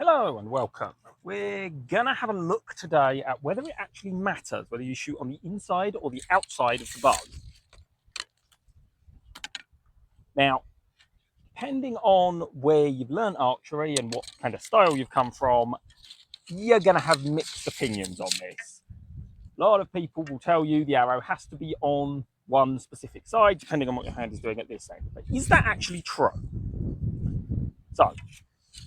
Hello and welcome. We're gonna have a look today at whether it actually matters whether you shoot on the inside or the outside of the bow. Now, depending on where you've learned archery and what kind of style you've come from, you're gonna have mixed opinions on this. A lot of people will tell you the arrow has to be on one specific side, depending on what your hand is doing at this angle. But is that actually true? So,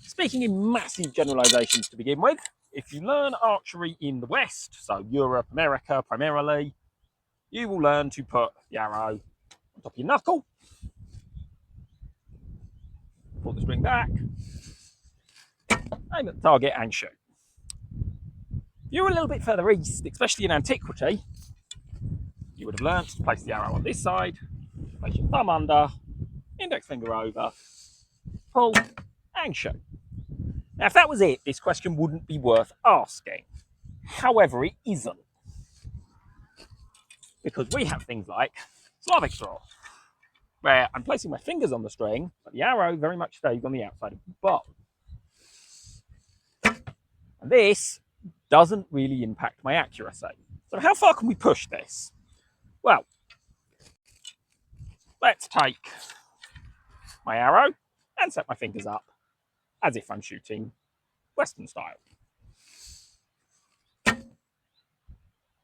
speaking in massive generalizations to begin with, if you learn archery in the West, so Europe, America primarily, you will learn to put the arrow on top of your knuckle, pull the string back, aim at the target and shoot. If you're a little bit further east, especially in antiquity, you would have learned to place the arrow on this side, place your thumb under, index finger over, pull and shoot. Now, if that was it, this question wouldn't be worth asking. However, it isn't. Because we have things like Slavic draw, where I'm placing my fingers on the string, but the arrow very much stays on the outside of the bow. And this doesn't really impact my accuracy. So how far can we push this? Well, let's take my arrow and set my fingers up as if I'm shooting Western style.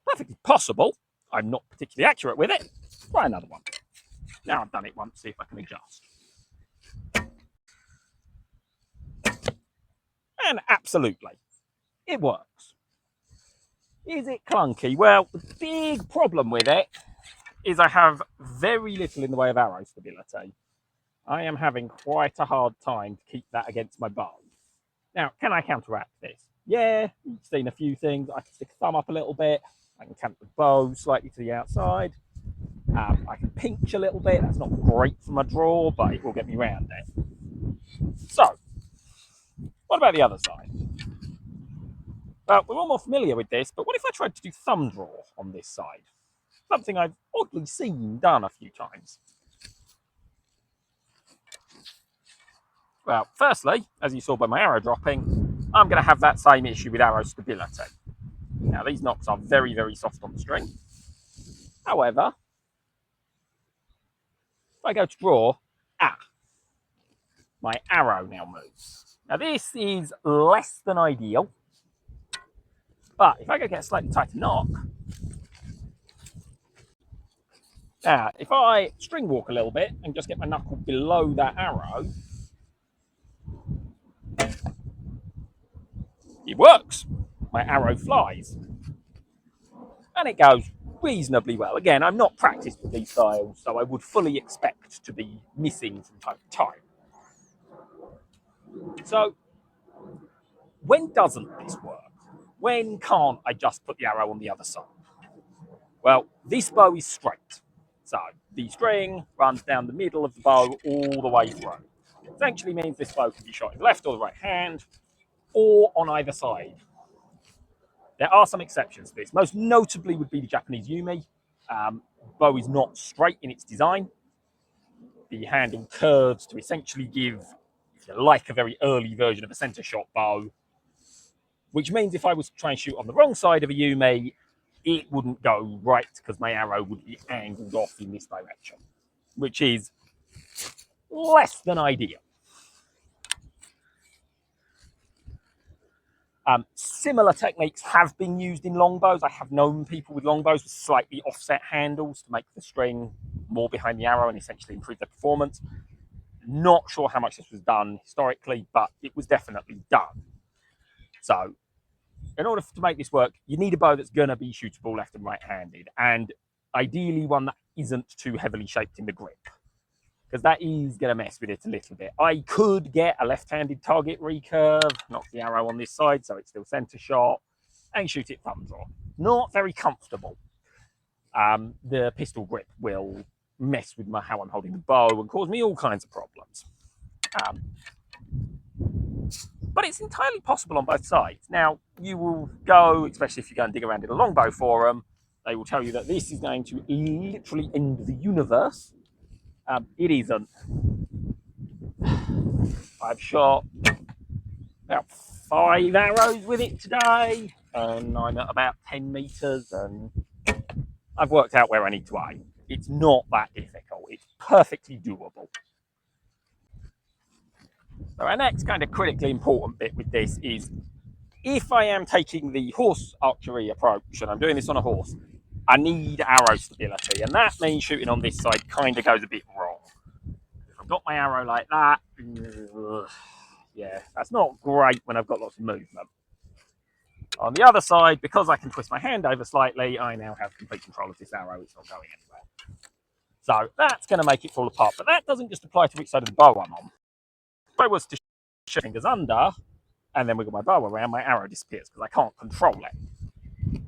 Perfectly possible. I'm not particularly accurate with it. Try another one. Now I've done it once, see if I can adjust. And absolutely, it works. Is it clunky? Well, the big problem with it is I have very little in the way of arrow stability. I am having quite a hard time to keep that against my bow. Now, can I counteract this? Yeah, you've seen a few things. I can stick a thumb up a little bit. I can cant the bow slightly to the outside. I can pinch a little bit. That's not great for my draw, but it will get me round it. So, what about the other side? Well, we're all more familiar with this, but what if I tried to do thumb draw on this side? Something I've oddly seen done a few times. Well, firstly, as you saw by my arrow dropping, I'm going to have that same issue with arrow stability. Now, these knocks are very, very soft on the string. However, if I go to draw, my arrow now moves. Now, this is less than ideal, but if I go get a slightly tighter knock, now, if I string walk a little bit and just get my knuckle below that arrow, it works. My arrow flies. And it goes reasonably well. Again, I'm not practiced with these styles, so I would fully expect to be missing from time to time. So, when doesn't this work? When can't I just put the arrow on the other side? Well, this bow is straight. So, the string runs down the middle of the bow all the way through. It essentially means this bow can be shot in the left or the right hand, or on either side. There are some exceptions to this. Most notably would be the Japanese Yumi. Bow is not straight in its design. The handle curves to essentially give, if you like, a very early version of a center shot bow, which means if I was to try and shoot on the wrong side of a Yumi, it wouldn't go right because my arrow would be angled off in this direction, which is less than ideal. Similar techniques have been used in longbows. I have known people with longbows with slightly offset handles to make the string more behind the arrow and essentially improve their performance. Not sure how much this was done historically, but it was definitely done. So, in order to make this work, you need a bow that's going to be shootable left and right-handed, and ideally one that isn't too heavily shaped in the grip, because that is going to mess with it a little bit. I could get a left-handed target recurve, knock the arrow on this side so it's still center shot, and shoot it thumb draw. Not very comfortable. The pistol grip will mess with how I'm holding the bow and cause me all kinds of problems. But it's entirely possible on both sides. Now, you will go, especially if you go and dig around in a longbow forum, they will tell you that this is going to literally end the universe. It isn't. I've shot about 5 arrows with it today, and I'm at about 10 meters, and I've worked out where I need to aim. It's not that difficult. It's perfectly doable. So our next kind of critically important bit with this is, if I am taking the horse archery approach and I'm doing this on a horse, I need arrow stability, and that means shooting on this side kind of goes a bit wrong. If I've got my arrow like that, yeah, that's not great when I've got lots of movement. On the other side, because I can twist my hand over slightly, I now have complete control of this arrow. It's not going anywhere. So that's going to make it fall apart. But that doesn't just apply to which side of the bow I'm on. If I was to shoot fingers under, and then wiggle my bow around, my arrow disappears because I can't control it.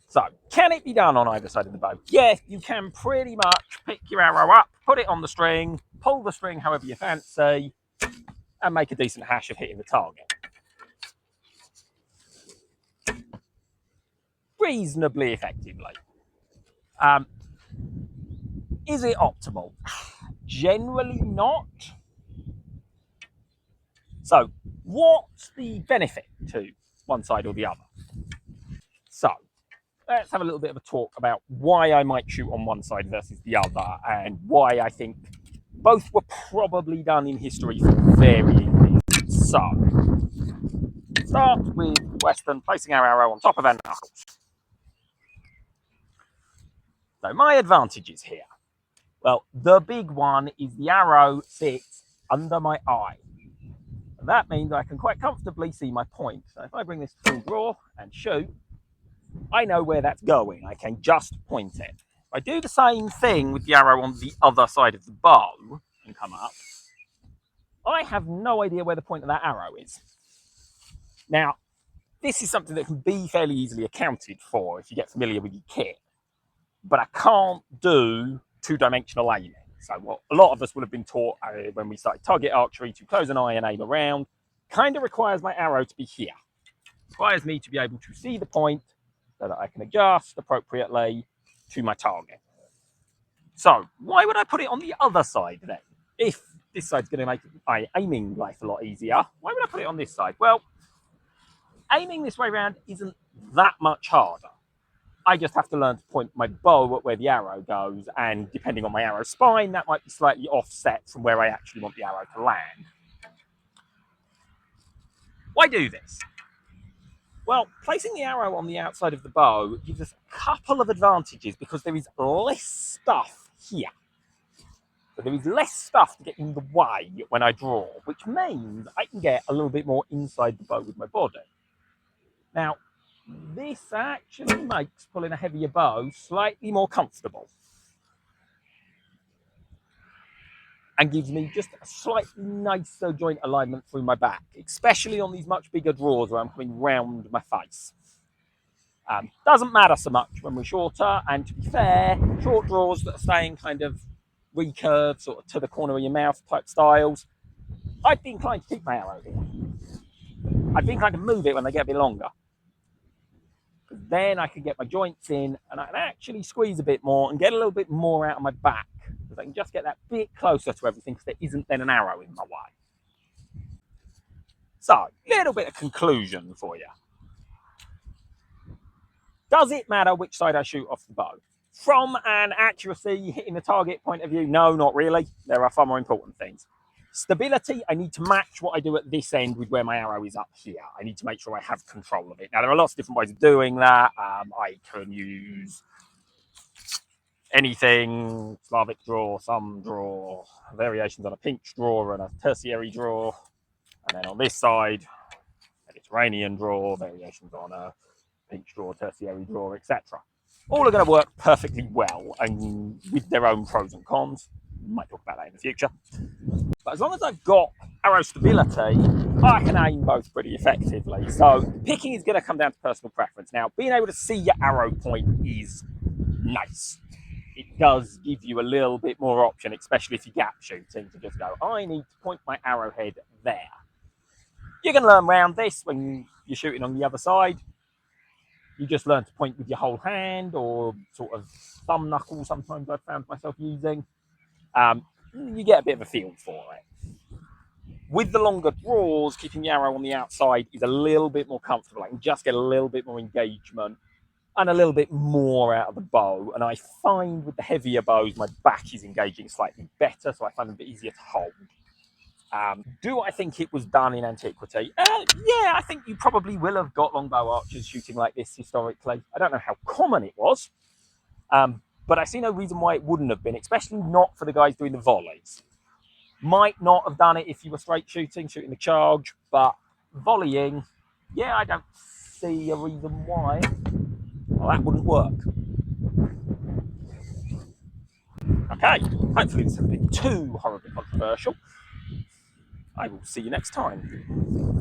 So, can it be done on either side of the bow? Yes, you can pretty much pick your arrow up, put it on the string, pull the string however you fancy, and make a decent hash of hitting the target. Reasonably effectively. Is it optimal? Generally not. So, what's the benefit to one side or the other? So, let's have a little bit of a talk about why I might shoot on one side versus the other, and why I think both were probably done in history for varying reasons. So, start with Western, placing our arrow on top of our knuckles. So, my advantages here. Well, the big one is the arrow sits under my eye. And that means I can quite comfortably see my point. So if I bring this full draw and shoot, I know where that's going. I can just point it. If I do the same thing with the arrow on the other side of the bow and come up, I have no idea where the point of that arrow is. Now, this is something that can be fairly easily accounted for if you get familiar with your kit. But I can't do two-dimensional aiming. So what a lot of us would have been taught when we started target archery, to close an eye and aim around, kind of requires my arrow to be here. Requires me to be able to see the point so that I can adjust appropriately to my target. So why would I put it on the other side then? If this side's going to make my aiming life a lot easier, why would I put it on this side? Well, aiming this way around isn't that much harder. I just have to learn to point my bow at where the arrow goes, and depending on my arrow spine, that might be slightly offset from where I actually want the arrow to land. Why do this? Well, placing the arrow on the outside of the bow gives us a couple of advantages because there is less stuff here. So there is less stuff to get in the way when I draw, which means I can get a little bit more inside the bow with my body. Now, this actually makes pulling a heavier bow slightly more comfortable and gives me just a slightly nicer joint alignment through my back, especially on these much bigger draws where I'm coming round my face. Doesn't matter so much when we're shorter, and to be fair, short draws that are staying kind of recurved, sort of to the corner of your mouth type styles, I'd be inclined to keep my arrow here. I'd be inclined to move it when they get a bit longer. Then I can get my joints in and I can actually squeeze a bit more and get a little bit more out of my back, because I can just get that bit closer to everything because there isn't then an arrow in my way. So, a little bit of conclusion for you. Does it matter which side I shoot off the bow? From an accuracy, hitting the target point of view, no, not really. There are far more important things. Stability, I need to match what I do at this end with where my arrow is up here. I need to make sure I have control of it. Now, there are lots of different ways of doing that. I can use anything, Slavic draw, thumb draw, variations on a pinch draw and a tertiary draw. And then on this side, Mediterranean draw, variations on a pinch draw, tertiary draw, etc. All are going to work perfectly well and with their own pros and cons. We might talk about that in the future. But as long as I've got arrow stability, I can aim both pretty effectively. So picking is going to come down to personal preference. Now, being able to see your arrow point is nice. It does give you a little bit more option, especially if you're gap shooting, to just go, I need to point my arrowhead there. You can learn around this when you're shooting on the other side. You just learn to point with your whole hand or sort of thumb knuckle, sometimes I've found myself using. You get a bit of a feel for it. With the longer draws, keeping the arrow on the outside is a little bit more comfortable. I can just get a little bit more engagement and a little bit more out of the bow. And I find with the heavier bows, my back is engaging slightly better, so I find them a bit easier to hold. Do I think it was done in antiquity? Yeah, I think you probably will have got longbow archers shooting like this historically. I don't know how common it was, but I see no reason why it wouldn't have been, especially not for the guys doing the volleys. Might not have done it if you were straight shooting the charge, but volleying, yeah, I don't see a reason why that wouldn't work. Okay, hopefully this hasn't been too horribly controversial. I will see you next time.